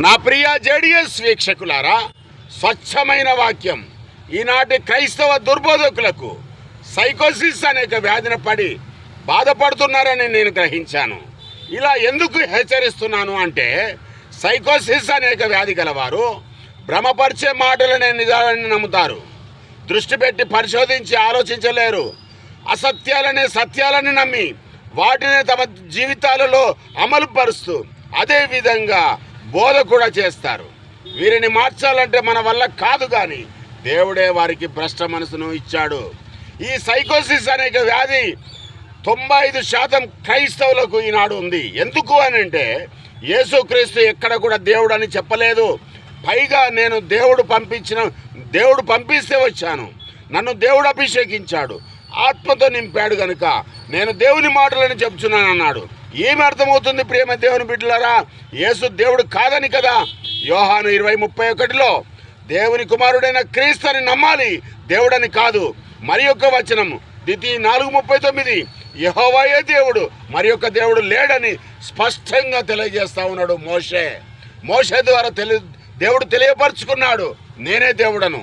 నా ప్రియ జేడిఎస్ వీక్షకులారా, స్వచ్ఛమైన వాక్యం ఈనాటి క్రైస్తవ దుర్బోధకులకు సైకోసిస్ అనేక వ్యాధిన పడి బాధపడుతున్నారని నేను గ్రహించాను. ఇలా ఎందుకు హెచ్చరిస్తున్నాను అంటే, సైకోసిస్ అనేక వ్యాధి గలవారు భ్రమపరిచే మాటలనే నిజాలని నమ్ముతారు. దృష్టి పెట్టి పరిశోధించి ఆలోచించలేరు. అసత్యాలనే సత్యాలని నమ్మి వాటిని తమ జీవితాలలో అమలు పరుస్తూ అదేవిధంగా బోధ కూడా చేస్తారు. వీరిని మార్చాలంటే మన వల్ల కాదు, కానీ దేవుడే వారికి భ్రష్ట మనసును ఇచ్చాడు. ఈ సైకోసిస్ అనేక వ్యాధి 95% క్రైస్తవులకు ఈనాడు ఉంది. ఎందుకు అని అంటే, యేసుక్రీస్తు ఎక్కడ కూడా దేవుడు అని చెప్పలేదు. పైగా నేను దేవుడు పంపిస్తే వచ్చాను, నన్ను దేవుడు అభిషేకించాడు, ఆత్మతో నింపాడు కనుక నేను దేవుని మాటలని చెప్తున్నాను అన్నాడు. ఏమి అర్థమవుతుంది ప్రేమ దేవుని బిడ్డలారా? యేసు దేవుడు కాదని కదా. యోహాను 20:31లో దేవుని కుమారుడైన క్రీస్తుని నమ్మాలి, దేవుడని కాదు. మరి యొక్క వచనము ద్వితీ 4:39 యెహోవాయే దేవుడు, మరి యొక్క దేవుడు లేడని స్పష్టంగా తెలియజేస్తా ఉన్నాడు మోషే ద్వారా దేవుడు తెలియపరుచుకున్నాడు, నేనే దేవుడను.